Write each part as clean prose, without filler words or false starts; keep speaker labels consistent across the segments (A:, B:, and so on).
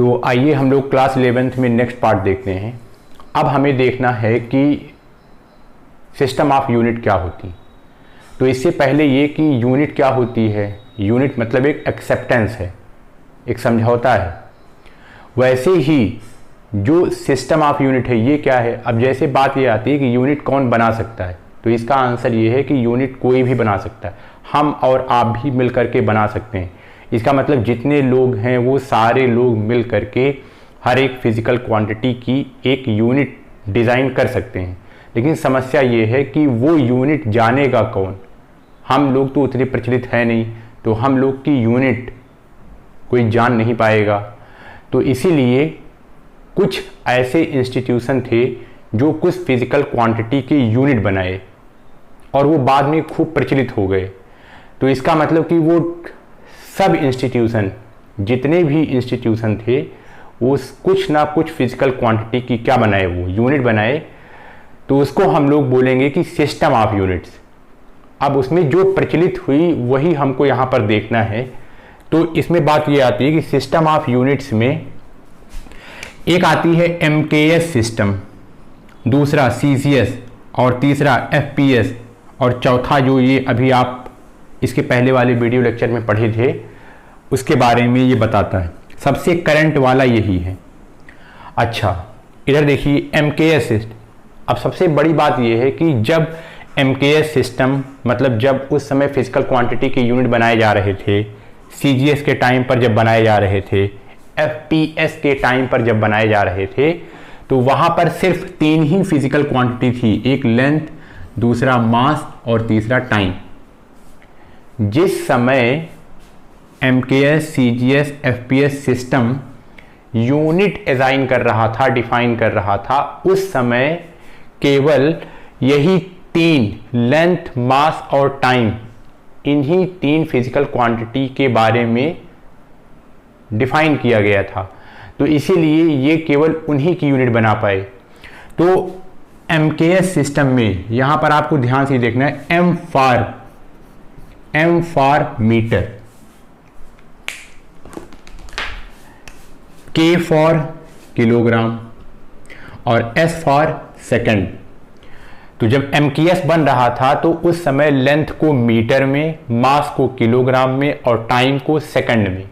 A: तो आइए हम लोग क्लास 11th में नेक्स्ट पार्ट देखते हैं। अब हमें देखना है कि सिस्टम ऑफ यूनिट क्या होती। तो इससे पहले ये कि यूनिट क्या होती है। यूनिट मतलब एक एक्सेप्टेंस है, एक समझौता है। वैसे ही जो सिस्टम ऑफ यूनिट है ये क्या है। अब जैसे बात ये आती है कि यूनिट कौन बना सकता है, तो इसका आंसर ये है कि यूनिट कोई भी बना सकता है। हम और आप भी मिल करके बना सकते हैं। इसका मतलब जितने लोग हैं वो सारे लोग मिल करके हर एक फिजिकल क्वांटिटी की एक यूनिट डिज़ाइन कर सकते हैं। लेकिन समस्या ये है कि वो यूनिट जानेगा कौन। हम लोग तो उतने प्रचलित है नहीं, तो हम लोग की यूनिट कोई जान नहीं पाएगा। तो इसीलिए कुछ ऐसे इंस्टीट्यूशन थे जो कुछ फिजिकल क्वांटिटी के यूनिट बनाए और वो बाद में खूब प्रचलित हो गए। तो इसका मतलब कि वो सब इंस्टीट्यूशन, जितने भी इंस्टीट्यूशन थे, वो कुछ ना कुछ फिजिकल क्वांटिटी की क्या बनाए, वो यूनिट बनाए। तो उसको हम लोग बोलेंगे कि सिस्टम ऑफ यूनिट्स। अब उसमें जो प्रचलित हुई वही हमको यहाँ पर देखना है। तो इसमें बात ये आती है कि सिस्टम ऑफ यूनिट्स में एक आती है MKS सिस्टम, दूसरा CGS और तीसरा FPS और चौथा जो ये अभी आप इसके पहले वाले वीडियो लेक्चर में पढ़े थे उसके बारे में ये बताता है। सबसे करंट वाला यही है। अच्छा, इधर देखिए MKS सिस्टम। अब सबसे बड़ी बात यह है कि जब MKS सिस्टम मतलब जब उस समय फिजिकल क्वांटिटी के यूनिट बनाए जा रहे थे, CGS के टाइम पर जब बनाए जा रहे थे, FPS के टाइम पर जब बनाए जा रहे थे, तो वहाँ पर सिर्फ 3 ही फिजिकल क्वांटिटी थी, एक लेंथ, दूसरा मास और तीसरा टाइम। जिस समय MKS, CGS, FPS system unit assign कर रहा था, डिफाइन कर रहा था, उस समय केवल यही 3 लेंथ, मास और टाइम, इन्हीं 3 फिजिकल क्वांटिटी के बारे में डिफाइन किया गया था। तो इसीलिए ये केवल उन्हीं की यूनिट बना पाए। तो MKS सिस्टम में यहाँ पर आपको ध्यान से देखना है, M for metre, K for kilogram और S फॉर सेकंड। तो जब MKS बन रहा था तो उस समय लेंथ को मीटर में, मास को किलोग्राम में और टाइम को सेकंड में।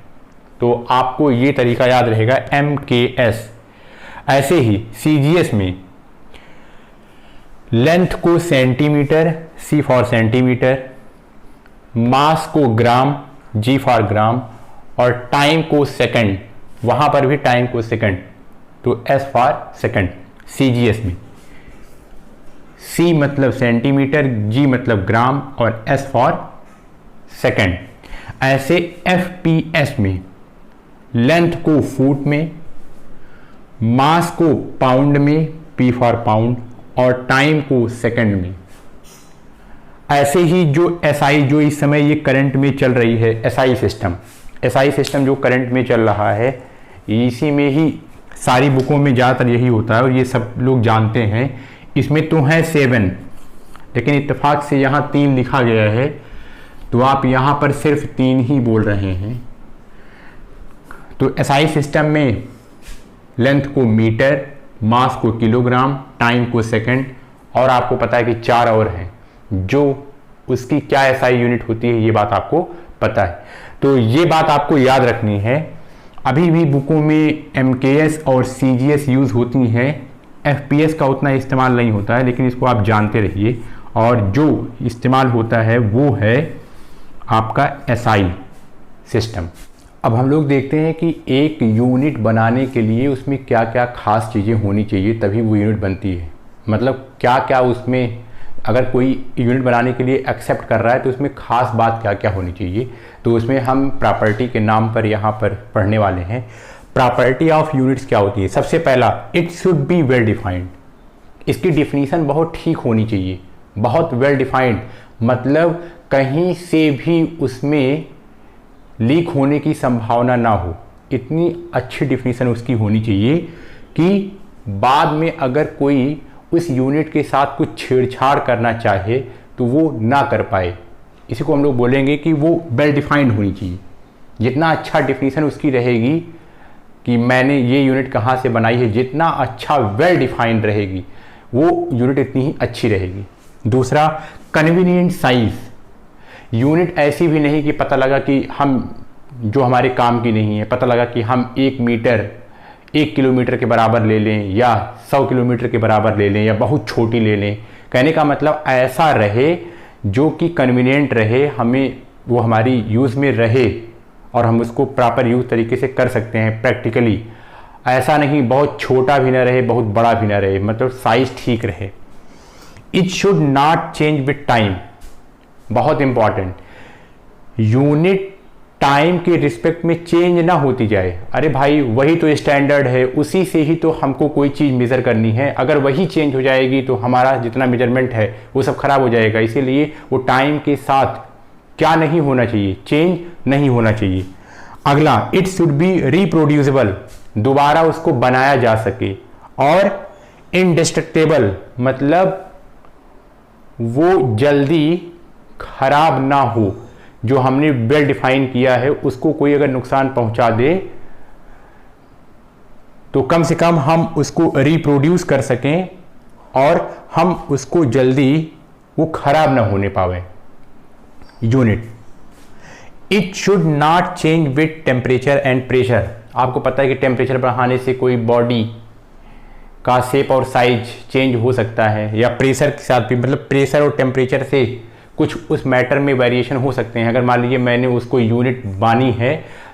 A: तो आपको ये तरीका याद रहेगा, MKS। ऐसे ही CGS में लेंथ को सेंटीमीटर, C फॉर सेंटीमीटर, मास को ग्राम, G फॉर ग्राम और टाइम को सेकंड, वहां पर भी टाइम को सेकंड, तो S फॉर सेकंड। CGS में C मतलब सेंटीमीटर, G मतलब ग्राम और S फॉर सेकंड। ऐसे FPS में लेंथ को फुट में, मास को पाउंड में, P फॉर पाउंड और टाइम को सेकंड में। ऐसे ही जो SI, जो इस समय ये करंट में चल रही है, SI सिस्टम जो करंट में चल रहा है, इसी में ही सारी बुकों में ज़्यादातर यही होता है और ये सब लोग जानते हैं। इसमें तो है 7, लेकिन इत्तेफाक से यहाँ 3 लिखा गया है, तो आप यहाँ पर सिर्फ 3 ही बोल रहे हैं। तो SI सिस्टम में लेंथ को मीटर, मास को किलोग्राम, टाइम को सेकंड और आपको पता है कि 4 और हैं जो उसकी क्या SI यूनिट होती है, ये बात आपको पता है। तो ये बात आपको याद रखनी है। अभी भी बुकों में MKS और CGS यूज़ होती हैं, FPS का उतना इस्तेमाल नहीं होता है, लेकिन इसको आप जानते रहिए। और जो इस्तेमाल होता है वो है आपका SI सिस्टम। अब हम लोग देखते हैं कि एक यूनिट बनाने के लिए उसमें क्या क्या खास चीज़ें होनी चाहिए, तभी वो यूनिट बनती है। मतलब क्या क्या उसमें, अगर कोई यूनिट बनाने के लिए एक्सेप्ट कर रहा है तो उसमें खास बात क्या क्या होनी चाहिए। तो उसमें हम प्रॉपर्टी के नाम पर यहाँ पर पढ़ने वाले हैं। प्रॉपर्टी ऑफ यूनिट्स क्या होती है। सबसे पहला, it should be well defined. इसकी डिफिनीशन बहुत ठीक होनी चाहिए, बहुत वेल डिफाइंड, मतलब कहीं से भी उसमें लीक होने की संभावना ना हो। इतनी अच्छी डिफिनीशन उसकी होनी चाहिए कि बाद में अगर कोई उस यूनिट के साथ कुछ छेड़छाड़ करना चाहे तो वो ना कर पाए। इसी को हम लोग बोलेंगे कि वो वेल डिफाइंड होनी चाहिए। जितना अच्छा डिफिनीशन उसकी रहेगी कि मैंने ये यूनिट कहाँ से बनाई है, जितना अच्छा वेल डिफाइंड रहेगी वो यूनिट इतनी ही अच्छी रहेगी। दूसरा, कन्वीनियंट साइज। यूनिट ऐसी भी नहीं कि पता लगा कि हम जो हमारे काम की नहीं है, पता लगा कि हम 1 मीटर 1 किलोमीटर के बराबर ले लें या 100 किलोमीटर के बराबर ले लें या बहुत छोटी ले लें। कहने का मतलब ऐसा रहे जो कि कन्वीनियंट रहे, हमें वो हमारी यूज़ में रहे और हम उसको प्रॉपर यूज़ तरीके से कर सकते हैं प्रैक्टिकली। ऐसा नहीं बहुत छोटा भी ना रहे बहुत बड़ा भी ना रहे, मतलब साइज ठीक रहे। It should not change with time, बहुत इंपॉर्टेंट। यूनिट टाइम के रिस्पेक्ट में चेंज ना होती जाए। अरे भाई वही तो स्टैंडर्ड है, उसी से ही तो हमको कोई चीज़ मेज़र करनी है। अगर वही चेंज हो जाएगी तो हमारा जितना मेजरमेंट है वो सब खराब हो जाएगा। इसीलिए वो टाइम के साथ क्या नहीं होना चाहिए, चेंज नहीं होना चाहिए। अगला, इट शुड बी रिप्रोड्यूसिबल, दोबारा उसको बनाया जा सके। और इंडिस्ट्रक्टेबल, मतलब वो जल्दी खराब ना हो। जो हमने वेल डिफाइन किया है उसको कोई अगर नुकसान पहुंचा दे तो कम से कम हम उसको रिप्रोड्यूस कर सकें और हम उसको जल्दी वो खराब ना होने पावे। Unit, it should not change with temperature and pressure. आपको पता है कि टेम्परेचर बढ़ाने से कोई बॉडी का शेप और साइज चेंज हो सकता है, या प्रेशर के साथ भी, मतलब प्रेशर और टेम्परेचर से कुछ उस मैटर में वेरिएशन हो सकते हैं। अगर मान लीजिए मैंने उसको यूनिट बानी है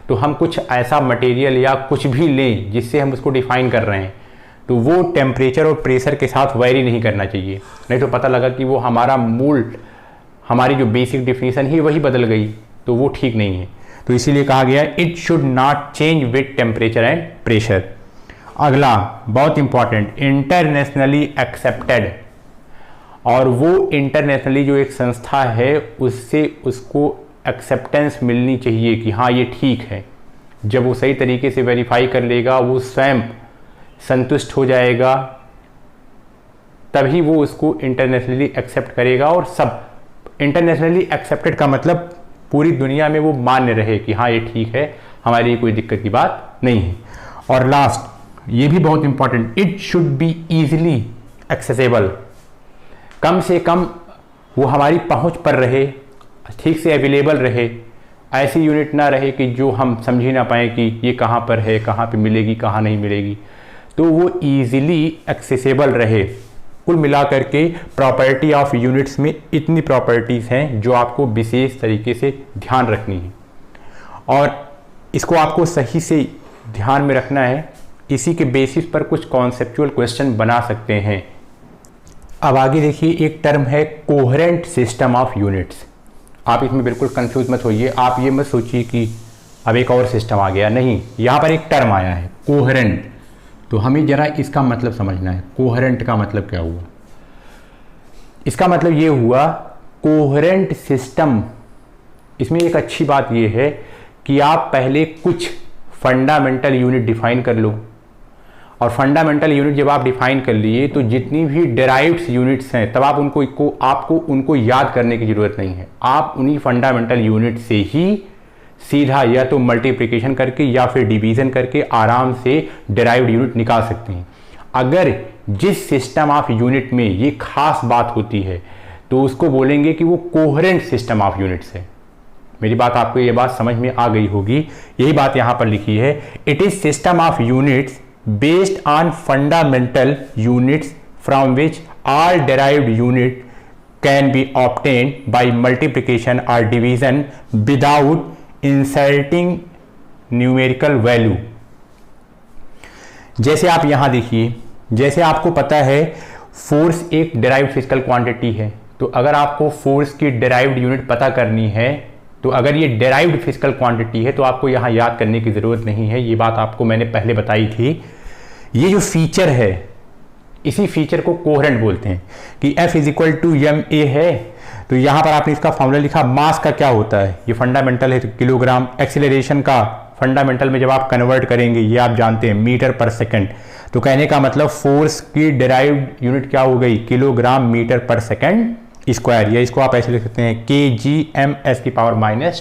A: तो हम कुछ ऐसा मटेरियल या कुछ भी लें जिससे हम उसको डिफाइन कर रहे हैं तो वो टेम्परेचर और प्रेशर के साथ वेरी नहीं करना चाहिए, नहीं तो पता लगा कि वो हमारा मूल, हमारी जो बेसिक डिफिनीशन ही वही बदल गई, तो वो ठीक नहीं है। तो इसीलिए कहा गया it should not change with temperature and pressure. अगला बहुत इंपॉर्टेंट, इंटरनेशनली एक्सेप्टेड। और वो इंटरनेशनली जो एक संस्था है उससे उसको एक्सेप्टेंस मिलनी चाहिए कि हाँ ये ठीक है। जब वो सही तरीके से वेरीफाई कर लेगा, वो स्वयं संतुष्ट हो जाएगा, तभी वो उसको इंटरनेशनली एक्सेप्ट करेगा। और सब इंटरनेशनली एक्सेप्टेड का मतलब पूरी दुनिया में वो मान्य रहे कि हाँ ये ठीक है, हमारे लिए कोई दिक्कत की बात नहीं है। और लास्ट, ये भी बहुत important, it should be easily accessible. कम से कम वो हमारी पहुंच पर रहे, ठीक से अवेलेबल रहे। ऐसी यूनिट ना रहे कि जो हम समझ ही ना पाएँ कि ये कहाँ पर है, कहाँ पे मिलेगी, कहाँ नहीं मिलेगी। तो वो ईजिली एक्सेसिबल रहे। कुल मिलाकर के प्रॉपर्टी ऑफ यूनिट्स में इतनी प्रॉपर्टीज़ हैं जो आपको विशेष तरीके से ध्यान रखनी है और इसको आपको सही से ध्यान में रखना है। इसी के बेसिस पर कुछ कॉन्सेप्चुअल क्वेश्चन बना सकते हैं। अब आगे देखिए, एक टर्म है कोहेरेंट सिस्टम ऑफ यूनिट्स। आप इसमें बिल्कुल कंफ्यूज मत होइए, आप ये मत सोचिए कि अब एक और सिस्टम आ गया, नहीं, यहाँ पर एक टर्म आया है कोहेरेंट। तो हमें जरा इसका मतलब समझना है, कोहेरेंट का मतलब क्या हुआ। इसका मतलब ये हुआ कोहेरेंट सिस्टम। इसमें एक अच्छी बात ये है कि आप पहले कुछ फंडामेंटल यूनिट डिफाइन कर लो, और फंडामेंटल यूनिट जब आप डिफाइन कर लिए तो जितनी भी डेराइव्ड यूनिट्स हैं तब आप आपको उनको याद करने की ज़रूरत नहीं है। आप उन्हीं फंडामेंटल यूनिट से ही सीधा या तो मल्टीप्लिकेशन करके या फिर डिवीज़न करके आराम से डेराइव्ड यूनिट निकाल सकते हैं। अगर जिस सिस्टम ऑफ यूनिट में ये खास बात होती है तो उसको बोलेंगे कि वो कोहेरेंट सिस्टम ऑफ यूनिट्स है। मेरी बात आपको ये बात समझ में आ गई होगी, यही बात यहाँ पर लिखी है। It is system of units based on fundamental units from which all derived unit can be obtained by multiplication or division without inserting numerical value। जैसे आप यहां देखिए, जैसे आपको पता है फोर्स एक डिराइव्ड फिजिकल क्वांटिटी है, तो अगर आपको फोर्स की डिराइव्ड यूनिट पता करनी है तो अगर ये डिराइव्ड फिजिकल क्वांटिटी है तो आपको यहाँ याद करने की ज़रूरत नहीं है। ये बात आपको मैंने पहले बताई थी। ये जो फीचर है, इसी फीचर को कोहेरेंट बोलते हैं कि F = ma है, तो यहाँ पर आपने इसका फॉर्मूला लिखा। मास का क्या होता है, ये फंडामेंटल है तो किलोग्राम। एक्सीलरेशन का फंडामेंटल में जब आप कन्वर्ट करेंगे, ये आप जानते हैं मीटर पर सेकेंड। तो कहने का मतलब फोर्स की डिराइव्ड यूनिट क्या हो गई, किलोग्राम मीटर पर सेकेंड स्क्वायर, या इसको आप ऐसे लिख सकते हैं kgm⁻²।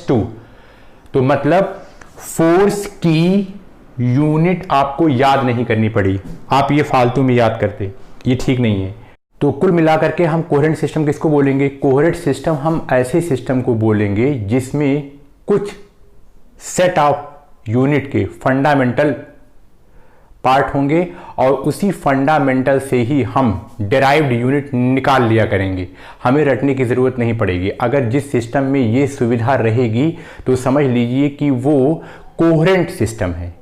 A: तो मतलब फोर्स की यूनिट आपको याद नहीं करनी पड़ी, आप ये फालतू में याद करते, ये ठीक नहीं है। तो कुल मिलाकर के हम कोहेरेंट सिस्टम किसको बोलेंगे? कोहेरेंट सिस्टम हम ऐसे सिस्टम को बोलेंगे जिसमें कुछ सेट ऑफ यूनिट के फंडामेंटल पार्ट होंगे और उसी फंडामेंटल से ही हम डेराइव्ड यूनिट निकाल लिया करेंगे, हमें रटने की ज़रूरत नहीं पड़ेगी। अगर जिस सिस्टम में ये सुविधा रहेगी तो समझ लीजिए कि वो कोहेरेंट सिस्टम है।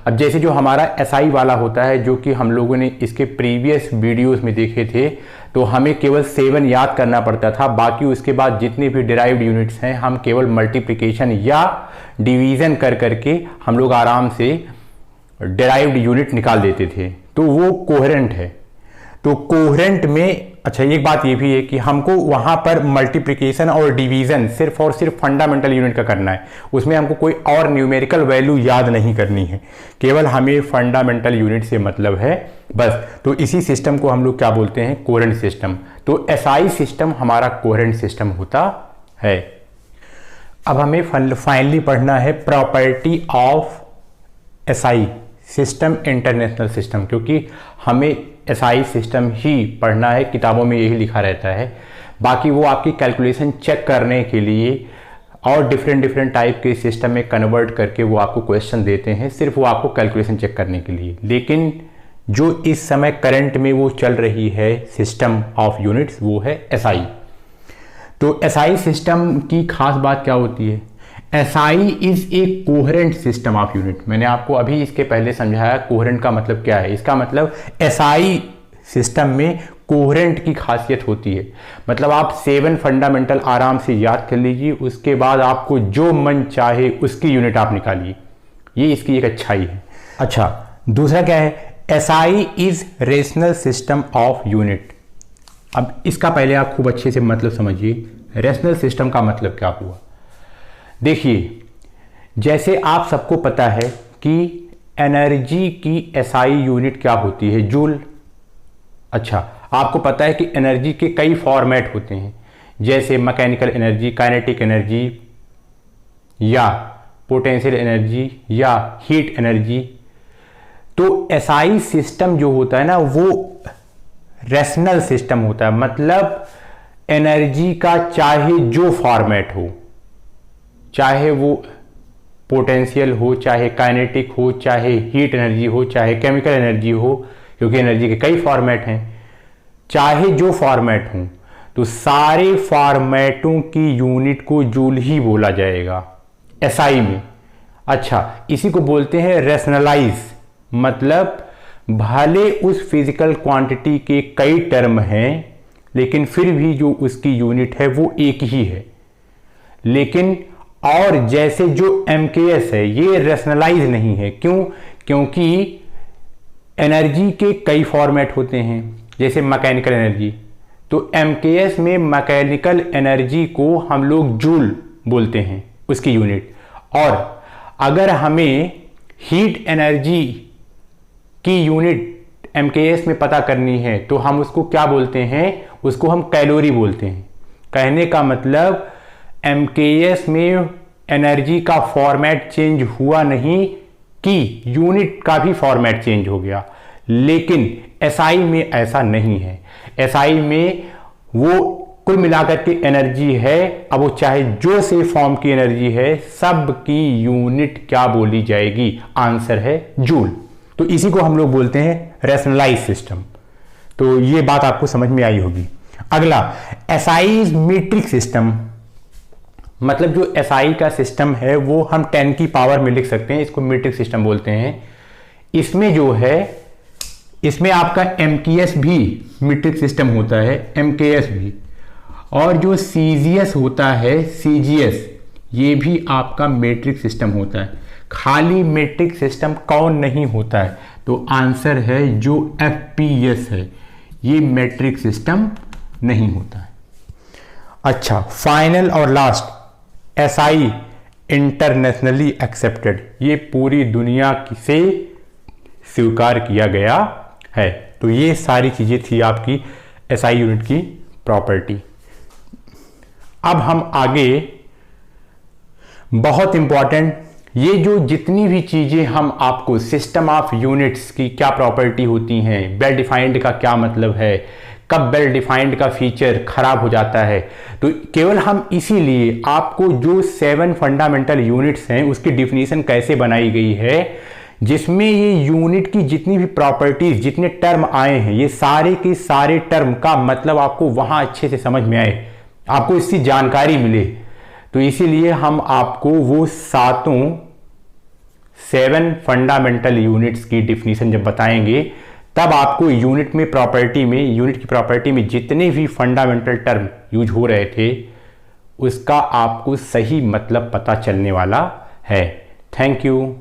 A: अब जैसे जो हमारा एसआई वाला होता है, जो कि हम लोगों ने इसके प्रीवियस वीडियोस में देखे थे, तो हमें केवल 7 याद करना पड़ता था, बाकी उसके बाद जितने भी डिराइव्ड यूनिट्स हैं हम केवल मल्टीप्लिकेशन या डिवीज़न कर करके हम लोग आराम से डिराइव्ड यूनिट निकाल देते थे, तो वो कोहेरेंट है। तो कोहेरेंट में अच्छा एक बात ये भी है कि हमको वहां पर मल्टीप्लिकेशन और डिवीजन सिर्फ और सिर्फ फंडामेंटल यूनिट का करना है, उसमें हमको कोई और न्यूमेरिकल वैल्यू याद नहीं करनी है, केवल हमें फंडामेंटल यूनिट से मतलब है बस। तो इसी सिस्टम को हम लोग क्या बोलते हैं? Coherent system. तो एसआई सिस्टम हमारा कोहेरेंट सिस्टम होता है। अब हमें फाइनली पढ़ना है property of SI system, international system, क्योंकि हमें एसआई सिस्टम ही पढ़ना है, किताबों में यही लिखा रहता है। बाकी वो आपकी कैलकुलेशन चेक करने के लिए और डिफरेंट टाइप के सिस्टम में कन्वर्ट करके वो आपको क्वेश्चन देते हैं, सिर्फ वो आपको कैलकुलेशन चेक करने के लिए। लेकिन जो इस समय करंट में वो चल रही है सिस्टम ऑफ यूनिट्स, वो है एसआई। तो एसआई सिस्टम की खास बात क्या होती है? SI is a coherent system of unit. मैंने आपको अभी इसके पहले समझाया कोहेरेंट का मतलब क्या है। इसका मतलब एसआई सिस्टम में कोहेरेंट की खासियत होती है। मतलब आप 7 फंडामेंटल आराम से याद कर लीजिए, उसके बाद आपको जो मन चाहे उसकी यूनिट आप निकालिए, ये इसकी एक अच्छाई है। अच्छा, दूसरा क्या है? SI is rational system of unit. अब इसका पहले आप खूब अच्छे से मतलब समझिए, रेशनल सिस्टम का मतलब क्या हुआ। देखिए, जैसे आप सबको पता है कि एनर्जी की एसआई यूनिट क्या होती है? जूल। अच्छा, आपको पता है कि एनर्जी के कई फॉर्मेट होते हैं, जैसे मैकेनिकल एनर्जी, काइनेटिक एनर्जी या पोटेंशियल एनर्जी या हीट एनर्जी। तो एसआई सिस्टम जो होता है ना, वो रेशनल सिस्टम होता है। मतलब एनर्जी का चाहे जो फॉर्मेट हो, चाहे वो पोटेंशियल हो, चाहे काइनेटिक हो, चाहे हीट एनर्जी हो, चाहे केमिकल एनर्जी हो, क्योंकि एनर्जी के कई फॉर्मेट हैं, चाहे जो फॉर्मेट हो, तो सारे फॉर्मेटों की यूनिट को जूल ही बोला जाएगा एसआई में। अच्छा, इसी को बोलते हैं रेशनलाइज। मतलब भले उस फिजिकल क्वांटिटी के कई टर्म हैं, लेकिन फिर भी जो उसकी यूनिट है वो एक ही है। लेकिन और जैसे जो एमकेएस है, ये रेशनलाइज नहीं है। क्यों? क्योंकि एनर्जी के कई फॉर्मेट होते हैं, जैसे मैकेनिकल एनर्जी। तो एमकेएस में मैकेनिकल एनर्जी को हम लोग जूल बोलते हैं, उसकी यूनिट। और अगर हमें हीट एनर्जी की यूनिट एमकेएस में पता करनी है, तो हम उसको क्या बोलते हैं? उसको हम कैलोरी बोलते हैं। कहने का मतलब एमकेएस में एनर्जी का फॉर्मेट चेंज हुआ नहीं कि यूनिट का भी फॉर्मेट चेंज हो गया, लेकिन एसआई में ऐसा नहीं है। एसआई में वो कुल मिलाकर के एनर्जी है, अब वो चाहे जो से फॉर्म की एनर्जी है, सब की यूनिट क्या बोली जाएगी? आंसर है जूल। तो इसी को हम लोग बोलते हैं रेशनलाइज सिस्टम। तो ये बात आपको समझ में आई होगी। अगला, एसआई इज मीट्रिक सिस्टम। मतलब जो एसआई का सिस्टम है वो हम 10 की पावर में लिख सकते हैं, इसको मीट्रिक सिस्टम बोलते हैं। इसमें जो है, इसमें आपका एमकेएस भी मीट्रिक सिस्टम होता है, एमकेएस भी। और जो सीजीएस होता है, सीजीएस, ये भी आपका मीट्रिक सिस्टम होता है। खाली मीट्रिक सिस्टम कौन नहीं होता है? तो आंसर है जो एफपीएस है, ये मीट्रिक सिस्टम नहीं होता है। अच्छा, फाइनल और लास्ट, एसआई इंटरनेशनली एक्सेप्टेड, ये पूरी दुनिया से स्वीकार किया गया है। तो ये सारी चीजें थी आपकी एसआई यूनिट की प्रॉपर्टी। अब हम आगे बहुत इंपॉर्टेंट ये जो जितनी भी चीज़ें हम आपको सिस्टम ऑफ यूनिट्स की क्या प्रॉपर्टी होती हैं, वेल डिफाइंड का क्या मतलब है, कब वेल डिफाइंड का फीचर खराब हो जाता है, तो केवल हम इसीलिए आपको जो 7 फंडामेंटल यूनिट्स हैं उसकी डिफिनीशन कैसे बनाई गई है, जिसमें ये यूनिट की जितनी भी प्रॉपर्टीज, जितने टर्म आए हैं, ये सारे के सारे टर्म का मतलब आपको वहां अच्छे से समझ में आए, आपको इसकी जानकारी मिले। तो इसीलिए हम आपको वो 7 फंडामेंटल यूनिट्स की डिफिनीशन जब बताएंगे, तब आपको यूनिट की प्रॉपर्टी में जितने भी फंडामेंटल टर्म यूज हो रहे थे उसका आपको सही मतलब पता चलने वाला है। Thank you.